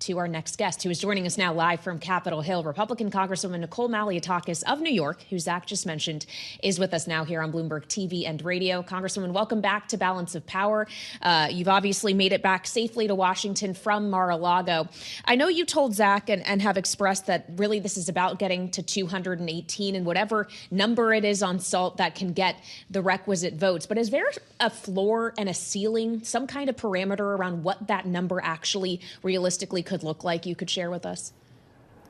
to our next guest, who is joining us now live from Capitol Hill. Republican Congresswoman Nicole Malliotakis of New York, who Zach just mentioned, is with us now here on Bloomberg TV and radio. Congresswoman, welcome back to Balance of Power. You've obviously made it back safely to Washington from Mar-a-Lago. I know you told Zach and have expressed that really this is about getting to 218 and whatever number it is on SALT that can get the requisite votes. But is there a floor and a ceiling, some kind of parameter around what that number actually realistically could look like you could share with us?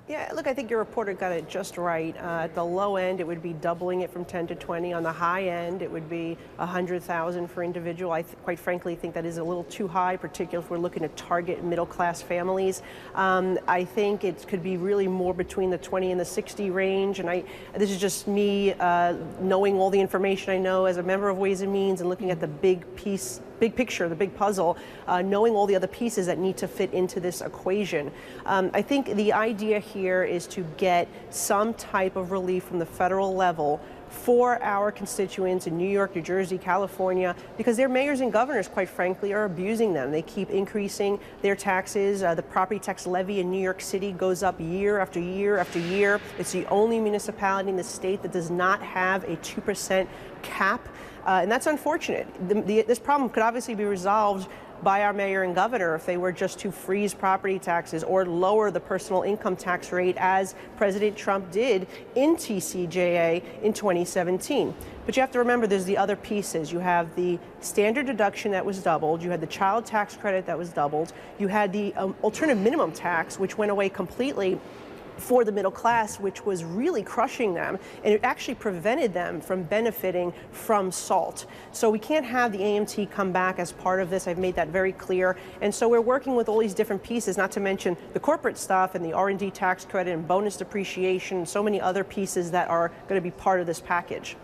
Yeah, look, I think your reporter got it just right. At the low end, it would be doubling it from 10 to 20. On the high end, it would be 100,000 for individual. I quite frankly think that is a little too high, particularly if we're looking to target middle-class families. I think it could be really more between the 20 and the 60 range. And this is just me knowing all the information I know as a member of Ways and Means and looking at the big picture, the big puzzle, knowing all the other pieces that need to fit into this equation. I think the idea here is to get some type of relief from the federal level for our constituents in New York, New Jersey, California, because their mayors and governors, quite frankly, are abusing them. They keep increasing their taxes. The property tax levy in New York City goes up year after year after year. It's the only municipality in the state that does not have a 2% cap. And that's unfortunate. This problem could obviously be resolved by our mayor and governor if they were just to freeze property taxes or lower the personal income tax rate as President Trump did in TCJA in 2017. But you have to remember there's the other pieces. You have the standard deduction that was doubled. You had the child tax credit that was doubled. You had the alternative minimum tax, which went away completely for the middle class, which was really crushing them, and it actually prevented them from benefiting from SALT. So we can't have the AMT come back as part of this. I've made that very clear. And so we're working with all these different pieces, not to mention the corporate stuff and the R&D tax credit and bonus depreciation, and so many other pieces that are going to be part of this package.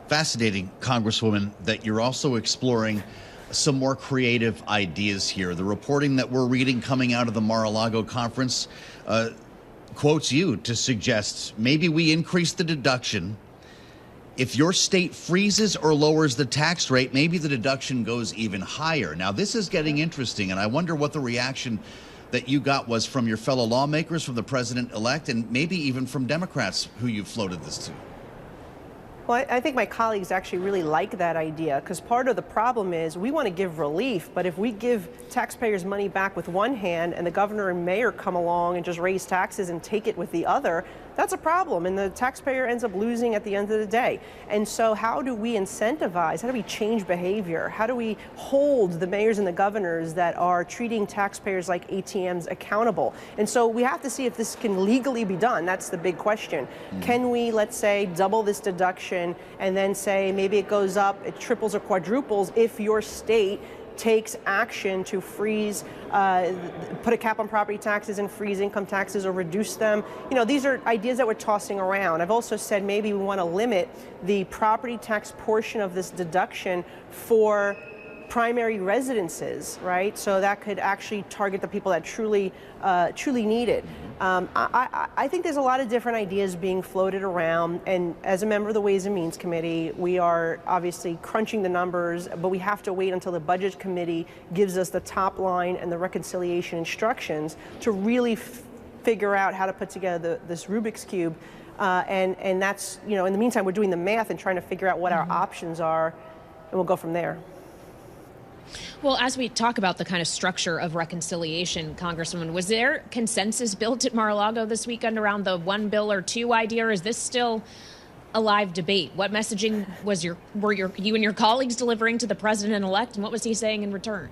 Fascinating, Congresswoman, that you're also exploring some more creative ideas here. The reporting that we're reading coming out of the Mar-a-Lago conference quotes you to suggest maybe we increase the deduction. If your state freezes or lowers the tax rate, maybe the deduction goes even higher. Now, this is getting interesting, and I wonder what the reaction that you got was from your fellow lawmakers, from the president-elect, and maybe even from Democrats who you floated this to. Well, I think my colleagues actually really like that idea, because part of the problem is we want to give relief, but if we give taxpayers money back with one hand and the governor and mayor come along and just raise taxes and take it with the other, that's a problem, and the taxpayer ends up losing at the end of the day. And so how do we incentivize, how do we change behavior, how do we hold the mayors and the governors that are treating taxpayers like ATMs accountable? And so we have to see if this can legally be done. That's the big question. Can we, let's say, double this deduction and then say maybe it goes up, it triples or quadruples if your state takes action to freeze, put a cap on property taxes and freeze income taxes or reduce them. You know, these are ideas that we're tossing around. I've also said maybe we want to limit the property tax portion of this deduction for primary residences, right? So that could actually target the people that truly need it. I think there's a lot of different ideas being floated around, and as a member of the Ways and Means Committee, we are obviously crunching the numbers, but we have to wait until the Budget Committee gives us the top line and the reconciliation instructions to really figure out how to put together this Rubik's Cube. And that's, you know, in the meantime, we're doing the math and trying to figure out what our options are, and we'll go from there. Well, as we talk about the kind of structure of reconciliation, Congresswoman, was there consensus built at Mar-a-Lago this weekend around the one bill or two idea, or is this still a live debate? What messaging were you and your colleagues delivering to the president-elect, and what was he saying in return?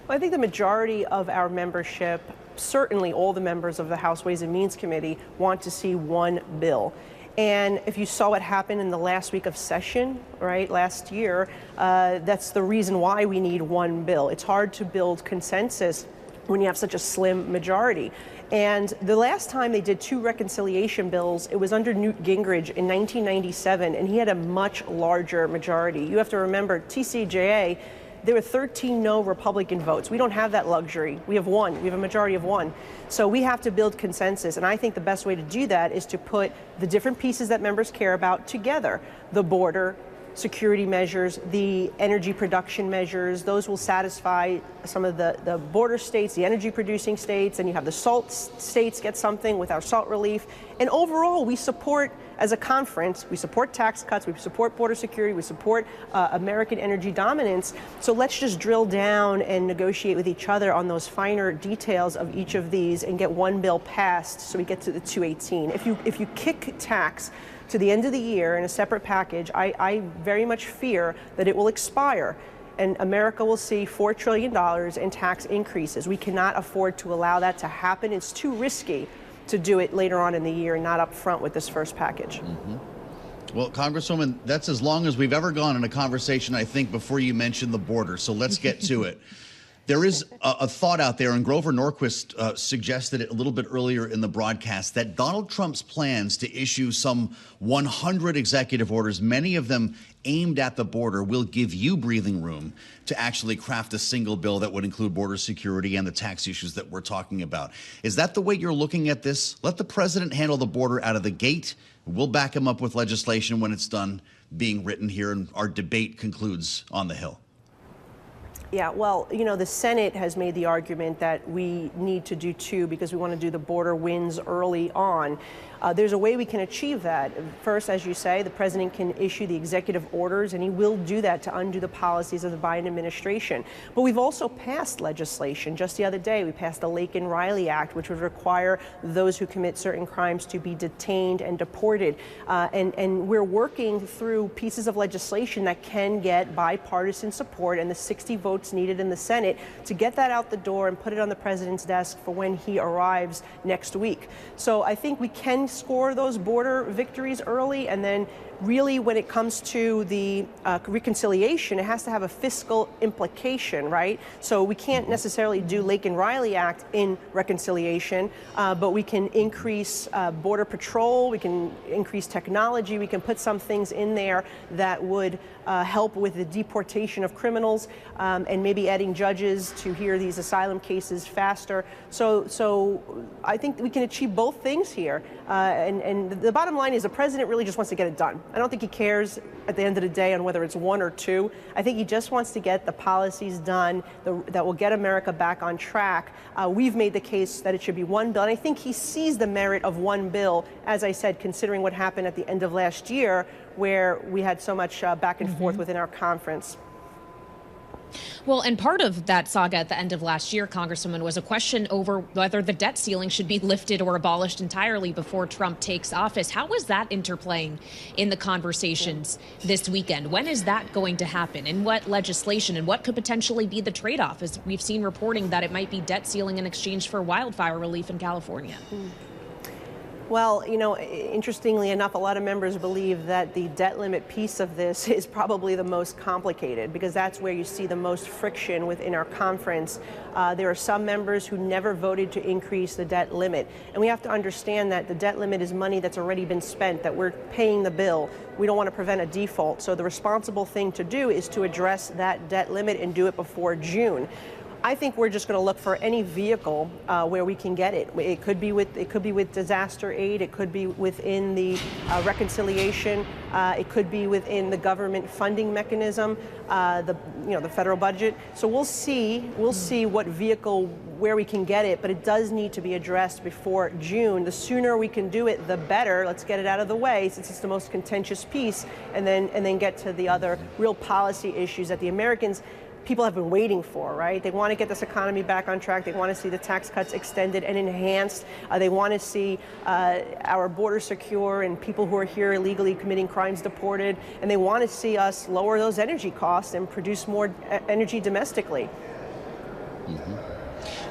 Well, I think the majority of our membership, certainly all the members of the House Ways and Means Committee, want to see one bill. And if you saw what happened in the last week of session, right, last year, that's the reason why we need one bill. It's hard to build consensus when you have such a slim majority. And the last time they did two reconciliation bills, it was under Newt Gingrich in 1997, and he had a much larger majority. You have to remember, TCJA, there were 13 no Republican votes. We don't have that luxury. We have one. We have a majority of one. So we have to build consensus. And I think the best way to do that is to put the different pieces that members care about together. The border, security measures, the energy production measures. Those will satisfy some of the border states, the energy producing states, and you have the salt states get something with our salt relief. And overall, we support, as a conference, we support tax cuts, we support border security, we support American energy dominance. So let's just drill down and negotiate with each other on those finer details of each of these and get one bill passed so we get to the 218. If you kick tax to the end of the year in a separate package, I very much fear that it will expire and America will see $4 trillion in tax increases. We cannot afford to allow that to happen. It's too risky to do it later on in the year and not up front with this first package. Well, Congresswoman, that's as long as we've ever gone in a conversation, I think, before you mentioned the border. So let's get to it. There is a thought out there, and Grover Norquist suggested it a little bit earlier in the broadcast, that Donald Trump's plans to issue some 100 executive orders, many of them aimed at the border, will give you breathing room to actually craft a single bill that would include border security and the tax issues that we're talking about. Is that the way you're looking at this? Let the president handle the border out of the gate. We'll back him up with legislation when it's done being written here and our debate concludes on the Hill. Yeah, well, you know, the Senate has made the argument that we need to do two because we want to do the border wins early on. There's a way we can achieve that. First, as you say, the president can issue the executive orders, and he will do that to undo the policies of the Biden administration. But we've also passed legislation. Just the other day, we passed the Laken-Riley Act, which would require those who commit certain crimes to be detained and deported. And we're working through pieces of legislation that can get bipartisan support and the 60 votes needed in the Senate to get that out the door and put it on the president's desk for when he arrives next week. So I think we can score those border victories early, and then really when it comes to the reconciliation, it has to have a fiscal implication, right? So we can't necessarily do Laken-Riley Act in reconciliation, but we can increase border patrol, we can increase technology, we can put some things in there that would help with the deportation of criminals, and maybe adding judges to hear these asylum cases faster. So I think we can achieve both things here. And the bottom line is the president really just wants to get it done. I don't think he cares at the end of the day on whether it's one or two. I think he just wants to get the policies done that will get America back on track. We've made the case that it should be one bill, and I think he sees the merit of one bill, as I said, considering what happened at the end of last year, where we had so much back and forth within our conference. Well, and part of that saga at the end of last year, Congresswoman, was a question over whether the debt ceiling should be lifted or abolished entirely before Trump takes office. How is that interplaying in the conversations this weekend? When is that going to happen? And what legislation and what could potentially be the trade-off? As we've seen reporting that it might be debt ceiling in exchange for wildfire relief in California. Well, you know, interestingly enough, a lot of members believe that the debt limit piece of this is probably the most complicated because that's where you see the most friction within our conference. There are some members who never voted to increase the debt limit. And we have to understand that the debt limit is money that's already been spent, that we're paying the bill. We don't want to prevent a default. So the responsible thing to do is to address that debt limit and do it before June. I think we're just going to look for any vehicle where we can get it. It could be with disaster aid. It could be within the reconciliation. It could be within the government funding mechanism, the federal budget. So we'll see what vehicle where we can get it, but it does need to be addressed before June. The sooner we can do it, the better. Let's get it out of the way since it's the most contentious piece, and then get to the other real policy issues that the people have been waiting for, right? They want to get this economy back on track. They want to see the tax cuts extended and enhanced. They want to see our border secure and people who are here illegally committing crimes deported. And they want to see us lower those energy costs and produce more energy domestically.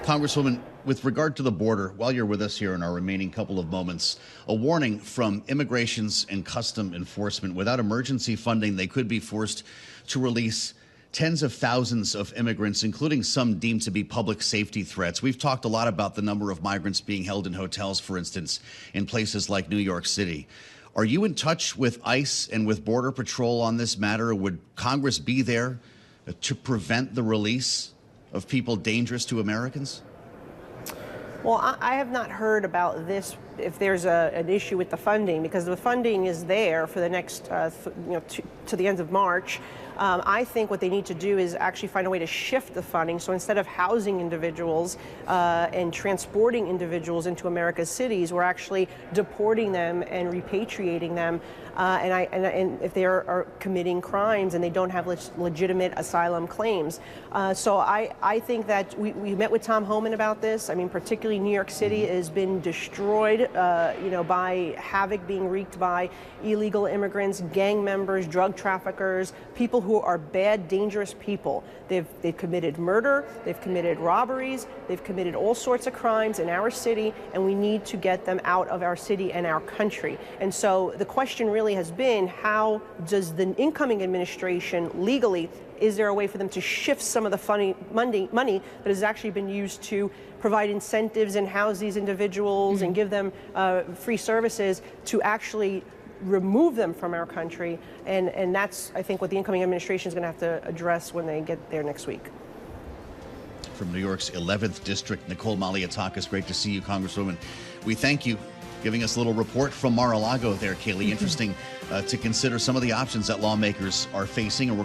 Congresswoman, with regard to the border, while you're with us here in our remaining couple of moments, a warning from Immigrations and Custom Enforcement. Without emergency funding, they could be forced to release tens of thousands of immigrants, including some deemed to be public safety threats. We've talked a lot about the number of migrants being held in hotels, for instance, in places like New York City. Are you in touch with ICE and with Border Patrol on this matter? Would Congress be there to prevent the release of people dangerous to Americans? Well, I have not heard about this if there's an issue with the funding, because the funding is there for the next, to the end of March. I think what they need to do is actually find a way to shift the funding. So instead of housing individuals and transporting individuals into America's cities, we're actually deporting them and repatriating them. And if they are committing crimes and they don't have legitimate asylum claims. So I think that we met with Tom Homan about this. I mean, particularly New York City has been destroyed, by havoc being wreaked by illegal immigrants, gang members, drug traffickers, people who are bad, dangerous people. They've committed murder, they've committed robberies, they've committed all sorts of crimes in our city, and we need to get them out of our city and our country. And so the question really has been, how does the incoming administration legally, is there a way for them to shift some of the money that has actually been used to provide incentives and house these individuals and give them free services, to actually remove them from our country? And that's, I think, what the incoming administration is going to have to address when they get there next week. From New York's 11th District, Nicole Malliotakis, great to see you, Congresswoman. We thank you giving us a little report from Mar-a-Lago there, Kaylee. Interesting to consider some of the options that lawmakers are facing. And we're